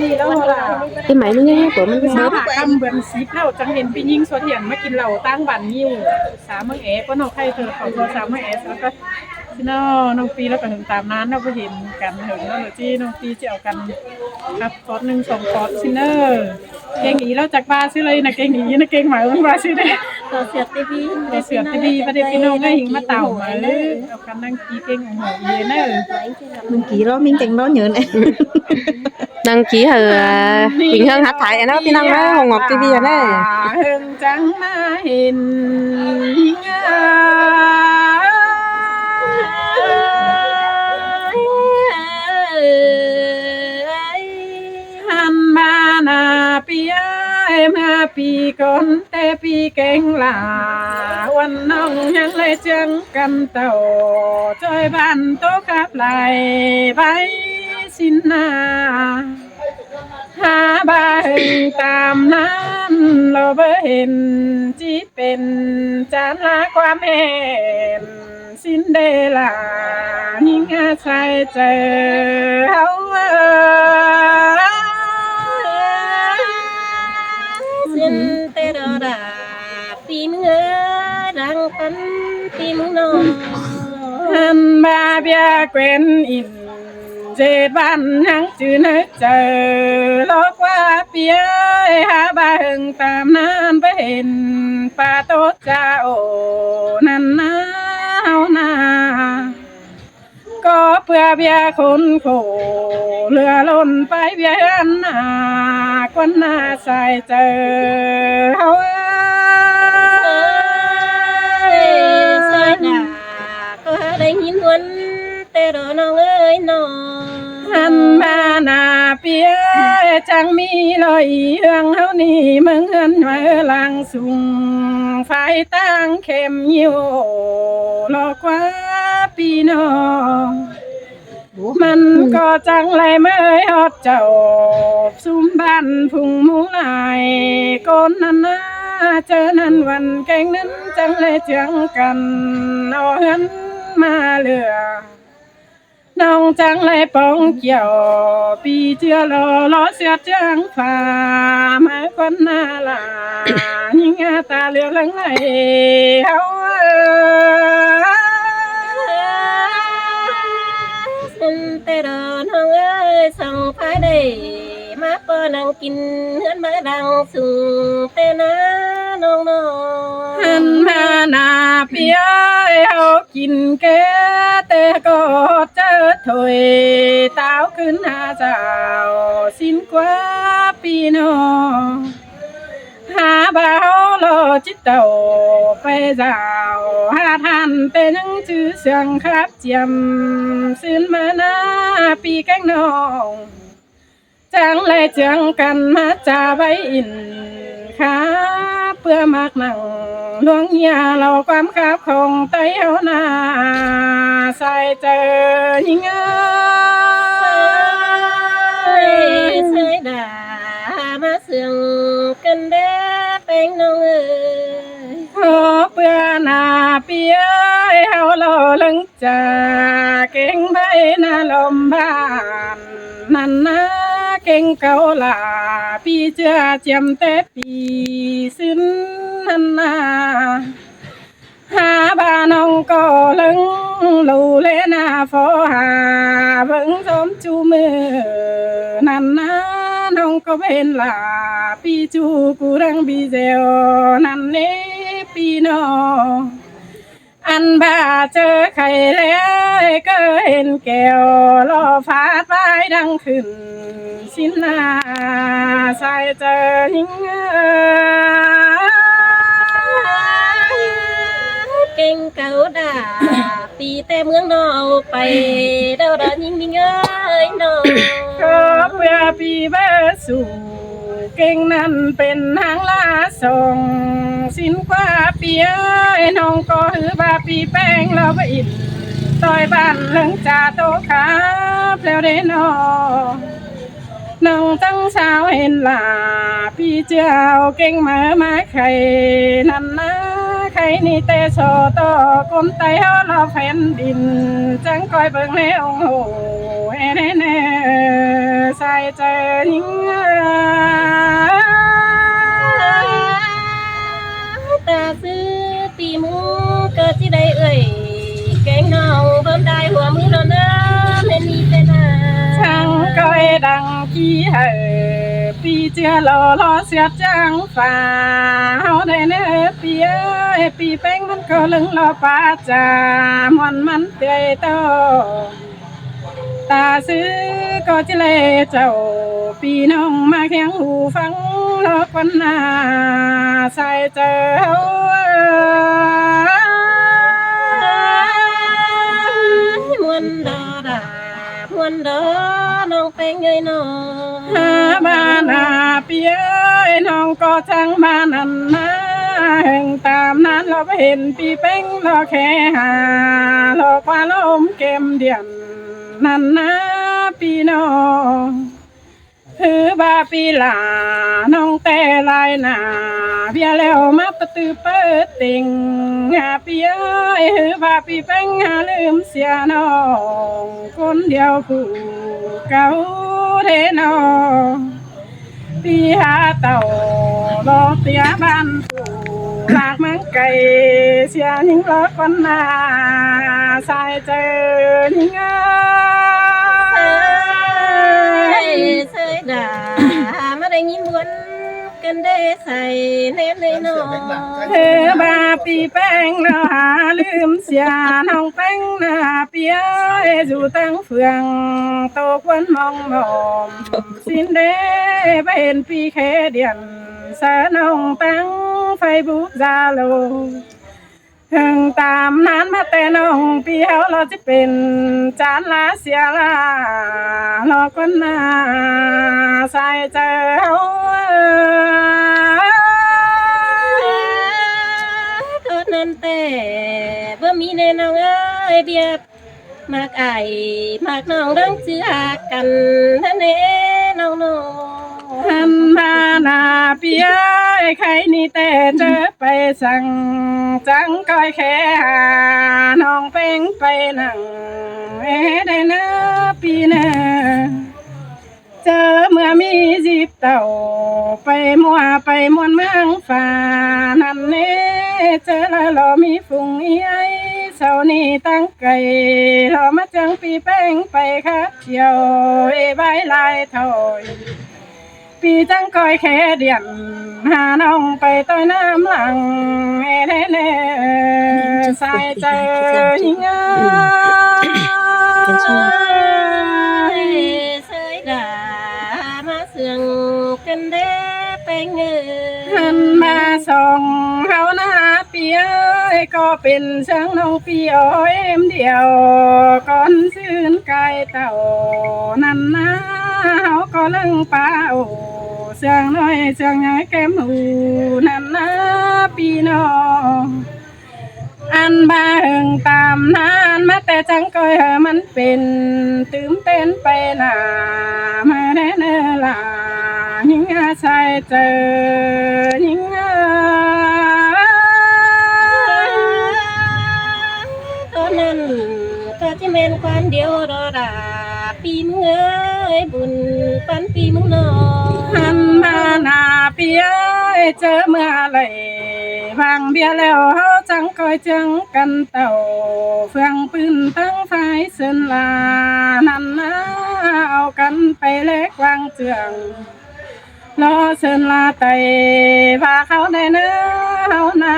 นี่แล้วล่ะที่ไหมนี่ไงตัวมัน สา เบิด หากรรมเบือนสีเล่าจังเห็นพี่ยิ่งสวดเถียงมากินเหล้าตั้งบันยิ้วสามเมืองเอก็นอกใครเธอเขาตัวสามเมืองเอแล้วก็พี่น้องปีแล้วก็ถึงตามนั้นเราไปเห็นกันถึงแล้วที่น้องปีจะเอากันครับฟอด1 2ฟอดซิเนอร์เก่งอีแล้วจากบ้านซื้อเลยนะเก่งอีนะเก่งหมายว่าบ้านซื้อได้ต่อเสือตีบี ได้เสือตีดีประเดี๋ยวพี่น้องได้หิงมาเต่ามาเลยเอากันนั่งกีเก่งของหนูเย็นเนอร์ mình chỉ lo mình chẳng lo nhớ này นางกี้เหอหิงเฮิงฮัดถ่ายนะพี่น้องนะหงอกทีวีนะ เฮิงจังมาเห็นหันมาหน้าปีเมื่อปีก่อนแต่ปีเก่งลาวันน้องยังเลยจังกันเต่าจอยบ้านโตกับไหลไปสินนาหาบ้านตามนั้นเราเบ่เห็นจีเป็นจานละความเห็นสินเดลาหิงอาใส่เจอเฮาxin tê đờ đà tim ngơ đang tấn tim nồng หันมาเบียเกวนอินเจ็ดวันหังจืนเจอโลกว่าเปียหาบ้างตามนั้นไปเห็นป่าโตจ้าโอนันนาเฮานาก็เพื่อเบียคนโขเรือล้นไปเบียอันนาควันนาใส่เจอเฮาsai đà có đây nhìn huân tê đờ nong ơi nọ หันมาหน้าเปียจังมีลอยเฮืองเฮานี่เมืองเฮือนมาลังสุงไฟตั้งเข้มยิวรอกว่าปีน้องมันก็จังไรเมื่อยฮอดเจ้าซุมบ้านพุงหมูหลายก้นนั้นนะเจอนั้นวันแกงนั้นจังเลยเจียงกันเอาเฮือนมาเหลือน้องจังเลยปองเกี่ยวปีเจือรอเสียจังฝ่ามาคนหน้าลายิงตาเหลือหลังไหลเฮาxin tê đờ nong ơi sòng phải đây má bơ nàng kín hơn má đang sùng tê ná nong nong หันมาหน้าเปียเฮากินแก่แต่ก็เจอถอยตาวขึ้นหาเจ้าสิ้นกว่าปีน้องหาบ่าวรอจิตเต่าไปเจ้าหาทันแต่ยังชื่อเสียงครับเจียมสิ้นมาหน้าปีแกงน้องจังเลยเจียงกันมาจ่าใบอินขาเพื่อมากนั่งหลวงเฮียเราความคับของไตเฮานาใส่เจอยิงsai đà má sương cân đế bánh nong ơi ขอเพื่อหน้าเปียเฮาโลลึงจ่าเก่งใบหน้าลมบ้านนั่นนะเก่งเก่าลาปีเจือเจียมแต่ปีสิ้นนั่นนาหาบ้านน้องก็ลึงลูเลนาฟอหาเบิ่งสมจูมือนั่นนะน้องก็เป็นลาปีจูกูรังบีเซลนั่นนี่ปีน้องอันบ้าเจอใครแล้วก็เห็นแก้วรอฟาดไว้ดังขึ้นสินนาใส่เจอหิงkinh cầu đà tì tê mương nó bay đâu đó nhìn nhìn ơi nó ขอเพื่อปีเบอร์สู่เก่งนั้นเป็นหางลาส่งสินกว่าปีเอ้ยน้องก็หือว่าปีแป้งเราไปอินต่อยบ้านเลิงจ่าโตขาเพลวเดนอน้องตั้งเช้าเห็นลาพี่เจ้าเก่งมาไข่นั่นนะไข่นี่เตโซต่อคนไตเฮาเราแผ่นดินจังคอยเบิ่งแล้วโหเอเนเน ใส่เจอหิงตาซื้อปีมูก็สิได้เอ่ยแกงน้องเบิ่มได้หัวมือแล้วนะเล่นมีแต่นา ช่างก้อยดังขี้เหอปีเจือรอเสียจังฝ่าเฮาได้เนื้อปีเอ้ยปีแป้งมันก็ลึงรอป้าจามวนมันเตยโตตาซื้อก็จะเลเจ้าปีน้องมาแข่งหูฟังรอคนหน้าใส่เจอเฮา มวนดอดา มวนดอน้องเป็นไงน้อง หาบ้านหาเปียยน้องก็จังบ้านนั้นนะแห่งตามนั้นเราไปเห็นปีเป้งเราแค่หาเราคว้าลมเกมเดียนนั่นนะปีน้องคือบาปีหลาน้องแต่ลายหนาเบียแล้วมาประตูเปิดติงหาปีเอ้ยคือบาปีเป้งหาลืมเสียน้องคนเดียวผู้เก่าเทน้องปีหาเต่ารอเตียบ้านผู้หลากมังไก่เสียยิงรอคนหน้าสายเจอยิงเสยดามาได้ยินวนกันได้ใส่แน่เลยน้อง เธอบาปีแป้งเราหาลืมเสียน้องแป้งหน้าเปียอยู่ตั้งเฟืองโตควันมองมอมสินเดไปเห็นปีแค่เดียนสาน้องตั้งไฟบุกจาโลถึงตามนั้นมาแต่น้องปีเฮาเราจะเป็นจานลาเสียลาเราคนหน้าใส่เจอเฮา โทษนั้นแต่บ่มีแน่น้องเอ้ยเบียบมากไอายมากน้องดังเชื่อกันท่านเอ้น้องน้อง หันมาหน้าเปียใครนี่แต่เจอไปสั่งจังก้อยแค่หาน้องเป้งไปนั่งได้เนื้อปีเนื้อเจอเมื่อมีจีบเต่าไปมัวไปมวนเมืองฝ่านั่นเน่เจอแล้วเรามีฝุ่งอีไอเสานี่ตั้งไก่เรามาจังปีแป้งไปคัดเที่ยวใบลายถอยปีจังก้อยแค่เดียนหาน้องไปต้อยน้ำหลังเน่เน่สายเจอหิงเสยดามาเสืองกันเด้ไปเงย หันมาส่องเฮาหน้าเปียก็เป็นเชิงน้องเปียวเอ็มเดียวก่อนซื่นกายเต่านั่นนะเฮาก็เลิงเป้าเสียงน้อยเสียงใหญ่แก้มหูนั่นนะปีน้องอันบาเอิงตามนานมาแต่จังก้อยมันเป็นตื่มเต้นไปหนามาแน่เนล่ะยิงอาชายเจอยิงตอนนั้นก็จะเป็นความเดียวรอดาปีมึงเอ้ยบุญปันปีมึงนอ หันมาหน้าเปียเจอเมื่อไรวางเบียแล้วเฮาจังคอยจังกันเต่าเฟืองปืนตั้งไฟเส้นลานั่นนะเอากันไปเล็กวางเจืองรอเส้นลาไตว่าเขาได้เนื้อเฮานา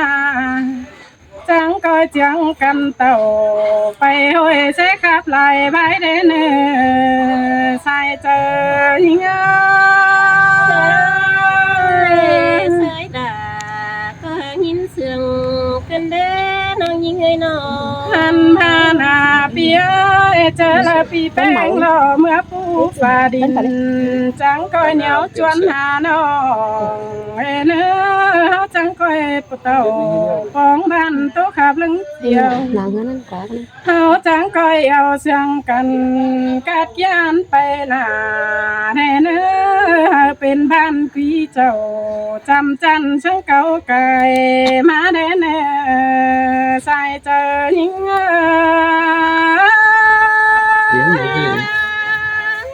จังคอยจังกันเต่าไปห้อยเสขับไหลใบได้เนื้อใส่เจอยิงเสยดาก็ยินเสียงกันเด้น้องยิงเอ้ยน้อง หันมาหน้าเปียเจอละปีแป้งรอเมื่อผู้ฝ่าดินจังก้อยเหนียวจวนหาน้องเนื้อเฮาจังก้อยปะเต่าปองบ้านโตขับลึงเดียว หลังนั้นก็ เฮาจังก้อยเอาเสียงกันกัดยานไปหน้าแน่เนื้อเป็นบ้านพี่เจ้าจำจันช่างเก่าไก่มาแน่เนื้อใส่เจอยิง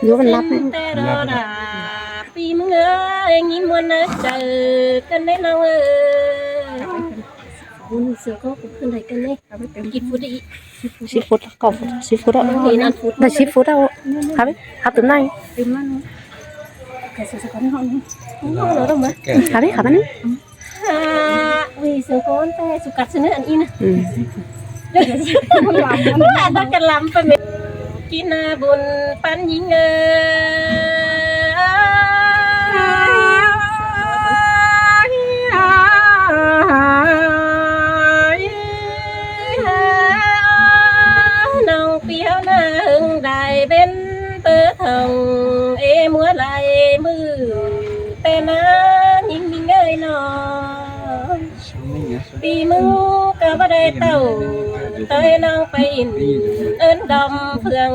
อยู่มันรับไหม แต่รอดาปีมึงเอ้ยยิ้มวันนั้นเจอกันได้น้องเอ้ยบุญเสือก็ขึ้นไหนกันเนี่ยกินฟุตอี ซีฟู้ดก็ซีฟู้ดอ่ะ นี่นั่นฟุต ได้ซีฟู้ดเอาครับครับตัวไหน ตื่นมาเนาะแกสิสักคนห้อง เราต้องมา ครับนี่ครับอันนี้ วิเสือก้อนแต่สุกัดชนะอันนี้นะ มันหลับมัน ถ้ากันลำไปเมกินบุญปันยิงเอ้น้องเปียวนาหึงได้เป็นเปิดทองมัวไหลมือแต่น้ายิงยิงเอ้ยน้องปีมือก็บ่ได้เต้าเต้ยน้องไปอินเอิ้นดอมเพื่อง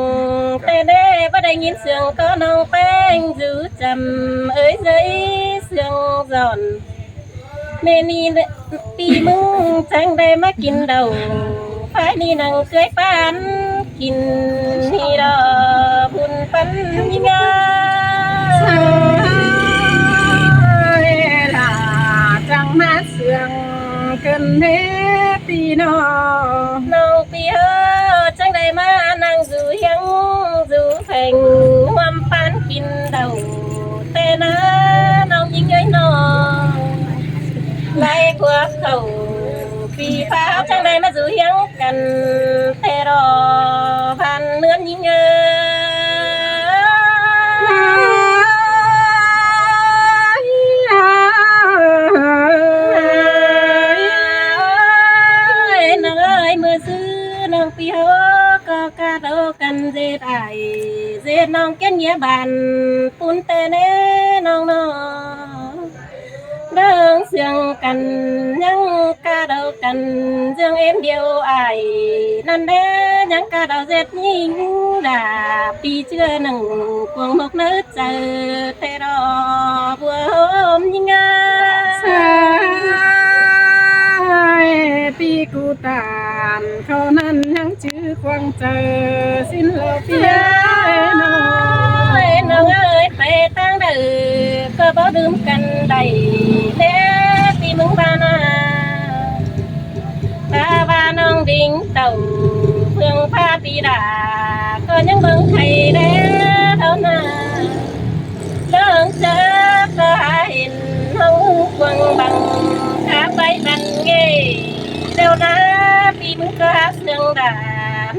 แต่เด้บ่ได้ยินเสียงก็น้องแป้งอยู่จำเอ้ยใจเสียงร้อนเมนี่ปีมึงจังได้มากินเดาไฟนี่นังเคยปานกินนี่ดอบุญปันยิ่งงา ล่ะจังมาเสียงกันเด้พี่น้อง น้องปีเฮอจังได้มานั่งอยู่ยังอยู่แข่งความปานกินเดาแต่นะน้องยิ่งใหญ่น้องไล่กว่าเขาปีฟ้าจังได้มาอยู่ยังกันแต่รอพันเนื้อยิ่งเอ้ยน้องเอ้ยมือซื้อน้องปีเฮอก็กาโดกันเจ็ดไอเจ็ดน้องแก่นเยี่ยบันปุ่นแต่เน่น้องน้องเดิงเสียงกันยังกาเดากันเสียงเอ็มเดียวไอนั่นเด้ยังกาเดาเจ็ดยิงดาปีเชื่อหนึ่งกวงมกนึกเจอแต่รอบัวหอมยิงอ่ะ สายปีกูตานเขานั้นยังชื่อควงเจอสิ้นโลกเพียน้อง น้องเอ้ยไปตั้งเด้อก็บ่ดื่มกันได้เด้ปีมึงบ้านาตาว่าน้องดิ่งเต่าเพื่องพาปีดาก็ยังเบิ่งไข่เด้เท่านั้นเดินเจอก็หาเห็นเฮาควงบังขาไปบันเงยเดี๋ยวนะปีมึงก็หาเสียงด่า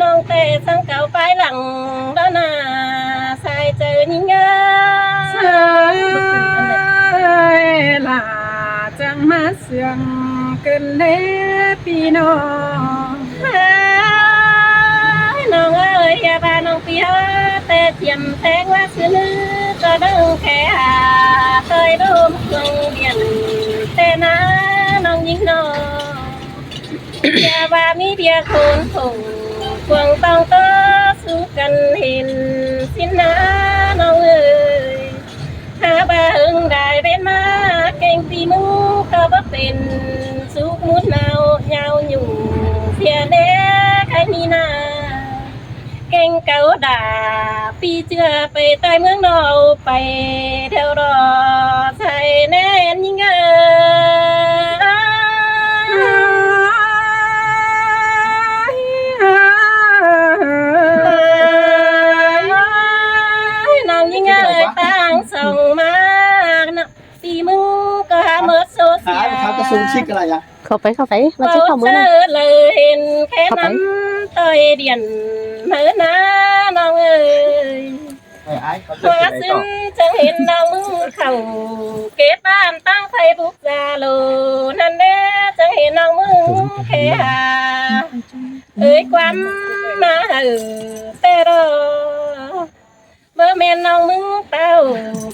น้องเตะสังเก่าไปหลังแล้วนะใส่เจอยิ่งเงา สายล่ะจังมาเสียงกันเด้พี่น้อง น้องเอ้ยอย่าพาน้องเปียแต่เทียมแทงว่าซื้อก็ดึงแค่หาเคยร่วมเครื่องเบียนแต่นะน้องยิ่งน้องอย่าว่ามีเดียคนส่งควงต้องต่อสู้กันเห็นสินะน้องเอ้ยหาบ้าหึงได้เป็นมาเก่งตีมือก็บ่เป็นสุกมุดหนาวยาวอยู่เสียเด้ใครมีนาเก่งเก่าด่าปีเจือไปใต้เมืองนอกไปแถวรอใส่แน่นยิ่งเอ้ยน้องยิ่งเอ้ยตั้งส่งมาปีมึงก็หาเมื่อโซเชียล เขาจะซูมชิกอะไรอ่ะ เข้าไปมาชิเข้ามือ เจอเลยเห็นแค่นั้นต่อยเดียนเหมือนน้าน้องเอ้ย ไอ้ไอ้เขาจะ พอ เป็นอะไร ซึ้ ต่ ง อ จังเห็นน้องมือเข่าเกตบ้านตั้งไฟบุกจาโลนั่นแน่จังเห็นน้องมือแค่หาเอ้ยความมาแต่รอเมื่อแม่น้องมึงเต้า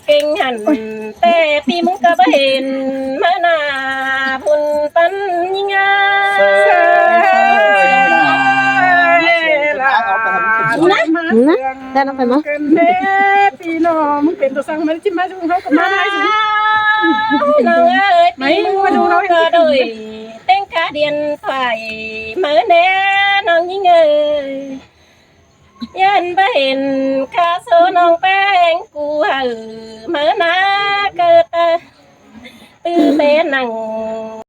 เก่งหันแต่ปีมึงก็บ่เห็นมาหน้าพุ่นปันยิ่งอ่ะ ล่ะจังมาเสียงกันเด้พี่น้องมึงเป็นตัวสั่งมันจิมาจุงเขากับมาได้สิ น้องเอ้ยปีมึงมาดูเราก็โดยเต้งขาเดียนไฟเหมือนแน่น้องยิ่งเอ้ย ยันไปเห็นข้าโซน้องแป้งกูเมื่อนาเกิดตื้อเตนัง